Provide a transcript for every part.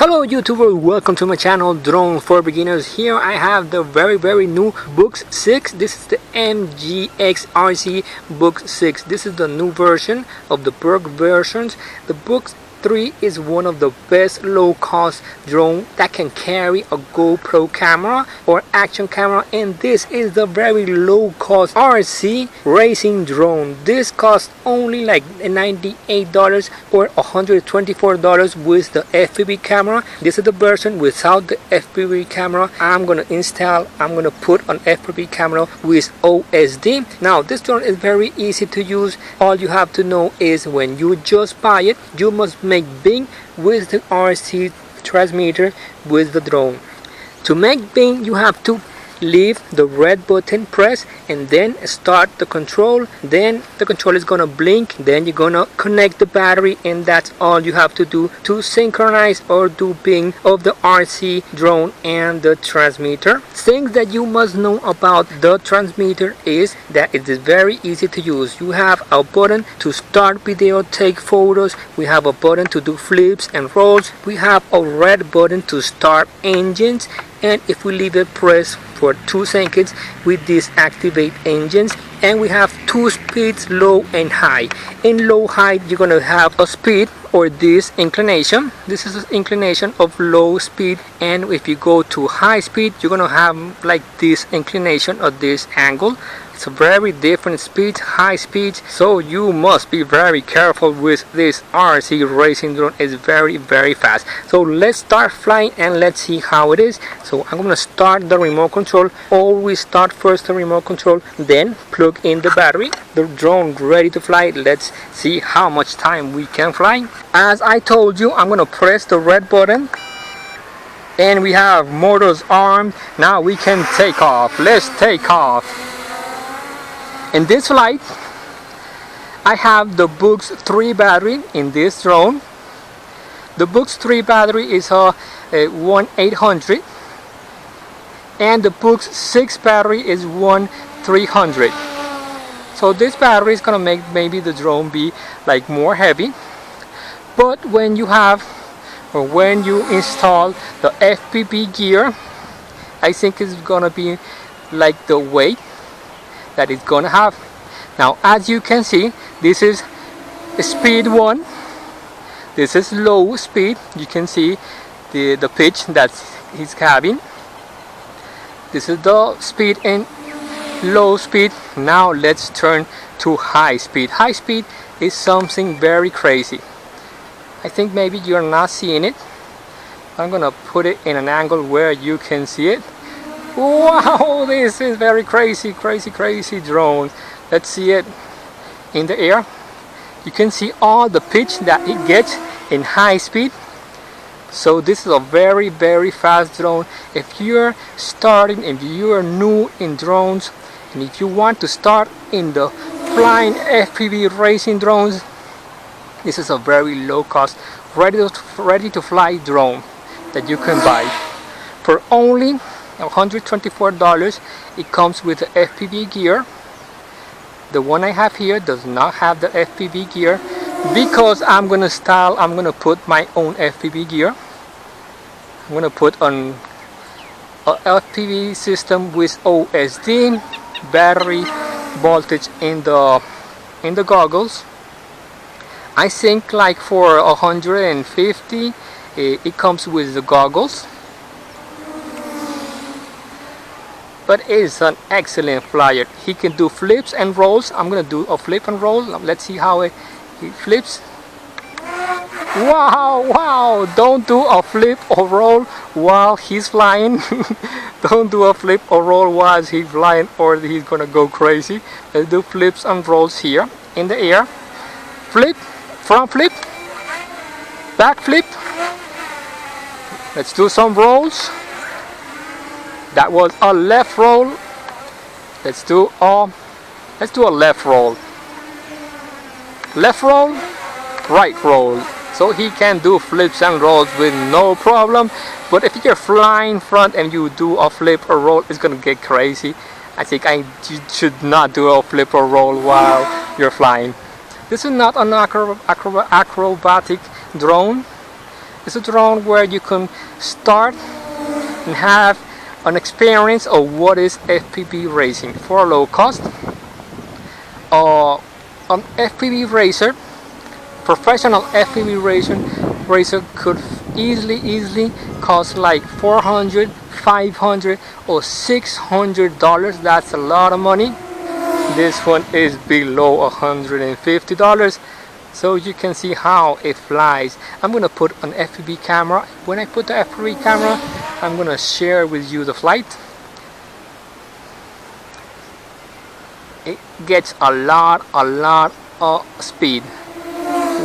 Hello YouTuber, welcome to my channel Drone for Beginners. Here I have the very new Book 6. This is the MJX RC Book 6. This is the new version of the Book versions. The Book 3 is one of the best low-cost drone that can carry a GoPro camera or action camera, and this is the very low-cost RC racing drone. This costs only like $98 or $124 with the FPV camera. This is the version without the FPV camera. I'm gonna put an FPV camera with OSD. Now this drone is very easy to use. All you have to know is when you just buy it, you must make bing with the RC transmitter with the drone. To make bing, you have to leave the red button pressed and then start the control. Then the control is gonna blink, then you're gonna connect the battery, and that's all you have to do to synchronize or do bing of the RC drone and the transmitter. Things that you must know about the transmitter is that it is very easy to use. You have a button to start video, take photos. We have a button to do flips and rolls. We have a red button to start engines, and if we leave it pressed for 2 seconds, we deactivate engines. And we have 2 speeds, low and high. In low height, you're gonna have a speed or this inclination. This is the inclination of low speed, and if you go to high speed, you're gonna have like this inclination or this angle. It's a very different speed, high speed, so you must be very careful with this RC racing drone. It's very fast. So let's start flying and let's see how it is. So I'm gonna start the remote control. Always start first the remote control, then plug in the battery. The drone ready to fly. Let's see how much time we can fly. As I told you, I'm gonna press the red button and we have motors armed. Now we can take off. Let's take off. In this flight, I have the Book 3 battery in this drone. The Book 3 battery is a 1-800, and the Book 6 battery is 1-300. So this battery is gonna make maybe the drone be like more heavy. But when you install the FPV gear, I think it's gonna be like the weight that it's gonna have. Now as you can see, this is speed 1, this is low speed. You can see the pitch that he's having. This is the speed in low speed. Now let's turn to high speed. High speed is something very crazy. I think maybe you're not seeing it. I'm gonna put it in an angle where you can see it. Wow, this is very crazy drone. Let's see it in the air. You can see all the pitch that it gets in high speed. So this is a very fast drone. If you're starting, if you're new in drones, and if you want to start in the flying FPV racing drones, this is a very low cost, ready to fly drone that you can buy for only $124. It comes with the FPV gear. The one I have here does not have the FPV gear because I'm gonna put my own FPV gear. I'm gonna put on a FPV system with OSD, battery voltage in the goggles. I think like for 150 it comes with the goggles. But it's an excellent flyer. He can do flips and rolls. I'm gonna do a flip and roll. Let's see how he flips. Wow, don't do a flip or roll while he's flying. Don't do a flip or roll while he's flying or he's gonna go crazy. Let's do flips and rolls here in the air. Flip, front flip, back flip. Let's do some rolls. That was a left roll. Let's do a left roll. Left roll, right roll. So he can do flips and rolls with no problem. But if you're flying front and you do a flip or roll, it's gonna get crazy. I think you should not do a flip or roll while you're flying. This is not an acrobatic drone. It's a drone where you can start and have an experience of what is FPV racing for a low cost. An FPV racer, professional FPV racer could easily cost like $400, $500 or $600. That's a lot of money. This one is below $150, so you can see how it flies. I'm gonna put an FPV camera. When I put the FPV camera, I'm gonna share with you the flight. It gets a lot of speed.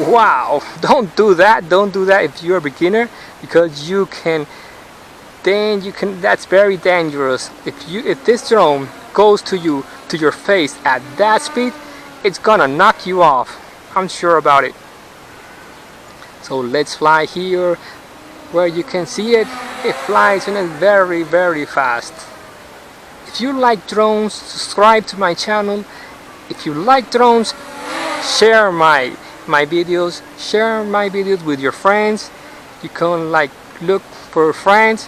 Wow, don't do that if you're a beginner, because that's very dangerous. If this drone goes to your face at that speed, it's gonna knock you off. I'm sure about it. So let's fly here where you can see it. It flies in a very fast. If you like drones, subscribe to my channel. If you like drones, share my videos. Share my videos with your friends. You can like look for friends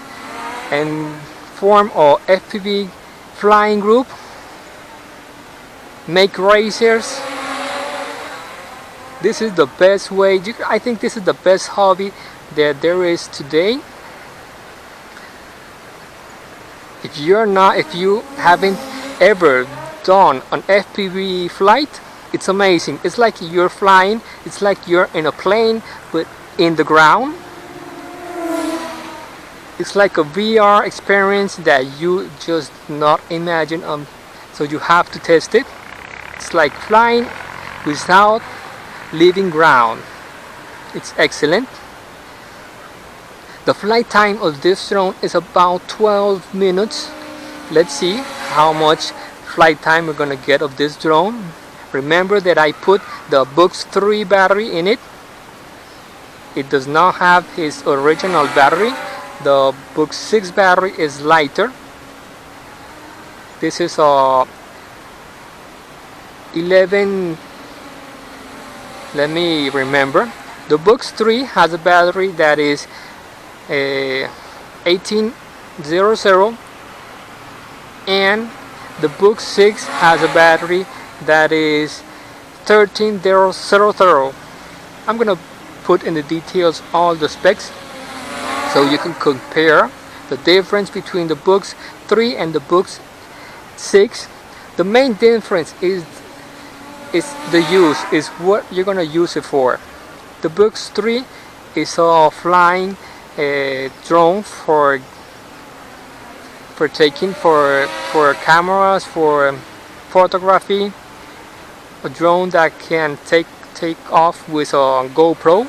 and form a FPV flying group. Make racers. This is the best way. I think this is the best hobby that there is today. If you haven't ever done an FPV flight, it's amazing. It's like you're flying. It's like you're in a plane, but in the ground. It's like a VR experience that you just not imagine. So you have to test it. It's like flying without leaving ground. It's excellent. The flight time of this drone is about 12 minutes. Let's see how much flight time we're gonna get of this drone. Remember that I put the Boox 3 battery in it. It does not have its original battery. The Boox 6 battery is lighter. This is a 11. Let me remember. The Boox 3 has a battery that is 1800, and the Boox 6 has a battery that is 1300. I'm gonna put in the details all the specs so you can compare the difference between the Boox 3 and the Boox 6. The main difference is what you're gonna use it for. The Boox 3 is a flying drone for cameras, for photography. A drone that can take off with a GoPro,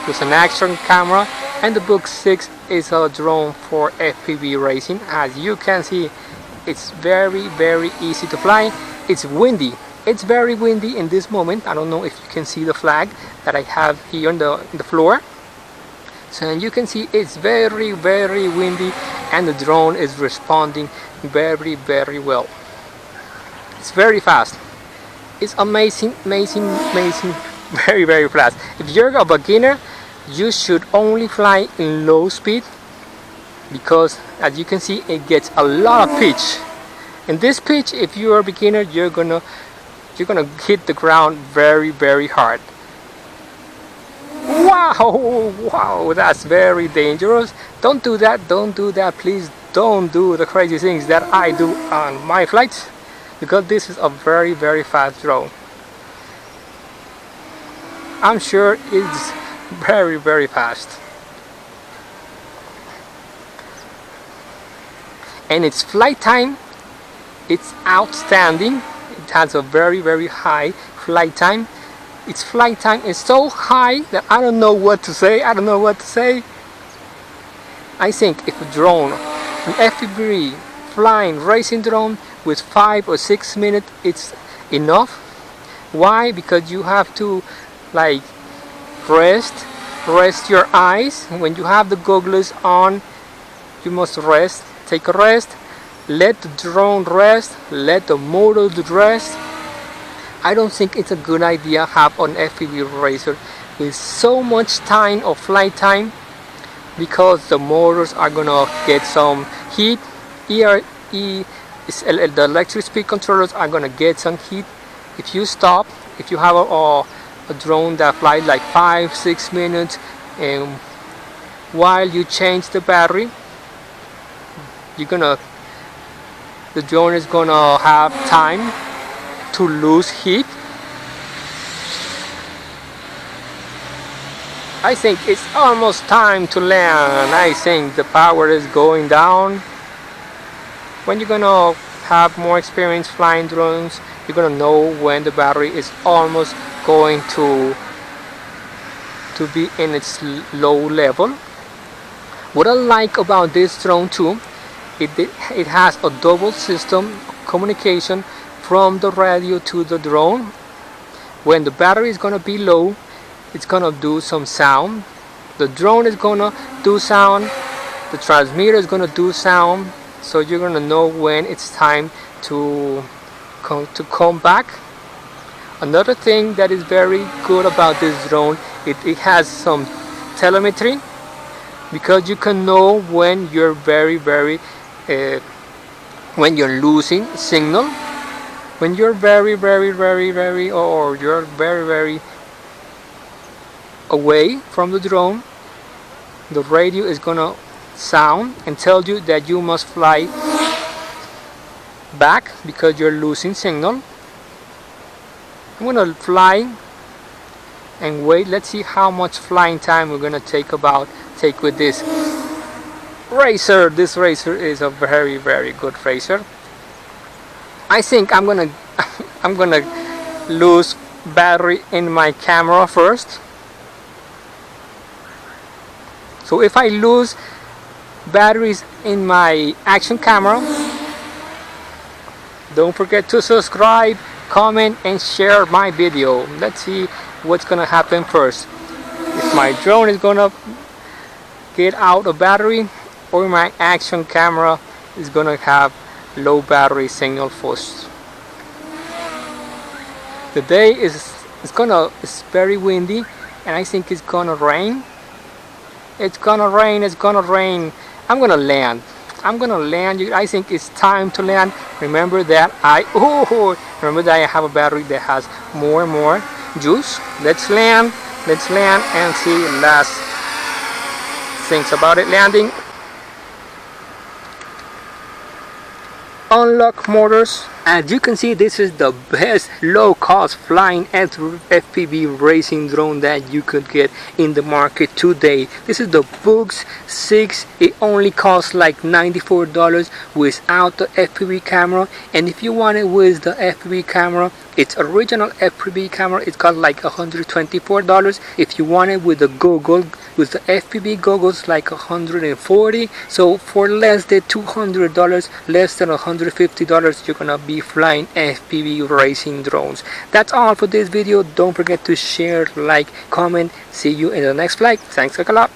with an action camera. And the Boox 6 is a drone for FPV racing. As you can see, it's very easy to fly. It's windy. It's very windy in this moment. I don't know if you can see the flag that I have here on the floor. So you can see it's very windy, and the drone is responding very well. It's very fast. It's amazing, very fast. If you're a beginner, you should only fly in low speed, because as you can see, it gets a lot of pitch. In this pitch, if you're a beginner, you're gonna hit the ground very hard. Wow, that's very dangerous. Don't do that, please don't do the crazy things that I do on my flights, because this is a very fast drone. I'm sure it's very fast. And its flight time, it's outstanding. It has a very high flight time. Its flight time is so high that I don't know what to say. I think if a drone, an FPV flying racing drone with 5 or 6 minutes, it's enough. Why? Because you have to like rest your eyes. When you have the goggles on, you must rest. Take a rest. Let the drone rest. Let the motor rest. I don't think it's a good idea have an FPV racer with so much time of flight time. because the motors are gonna get some heat. The electric speed controllers are gonna get some heat. If you stop, if you have a drone that flies like 5-6 minutes, and while you change the battery, the drone is gonna have time to lose heat. I think it's almost time to land. I think the power is going down. When you're gonna have more experience flying drones, you're gonna know when the battery is almost going to be in its low level. What I like about this drone too, it has a double system communication from the radio to the drone. When the battery is gonna be low, it's gonna do some sound. The drone is gonna do sound. The transmitter is gonna do sound. So you're gonna know when it's time to come back. Another thing that is very good about this drone, it has some telemetry, because you can know when you're when you're losing signal, when you're very away from the drone. The radio is gonna sound and tell you that you must fly back because you're losing signal. I'm gonna fly and wait. Let's see how much flying time we're gonna take with this racer. This racer is a very good racer. I think I'm gonna lose battery in my camera first. So if I lose batteries in my action camera, don't forget to subscribe, comment, and share my video. Let's see what's gonna happen first. If my drone is gonna get out of battery, or my action camera is gonna have low battery signal first. The day is very windy, and I think it's gonna rain. It's gonna rain. I'm gonna land. I think it's time to land. Remember that I have a battery that has more juice. Let's land and see last things about it. Landing. Unlock motors. As you can see, this is the best low-cost flying FPV racing drone that you could get in the market today. This is the Boox 6. It only costs like $94 without the FPV camera, and if you want it with the FPV camera, its original FPV camera, it's cost like $124. If you want it with the goggle, with the FPV goggles, like $140. So for less than $200, less than $150, you're gonna be flying FPV racing drones. That's all for this video. Don't forget to share, like, comment. See you in the next flight. Thanks a lot.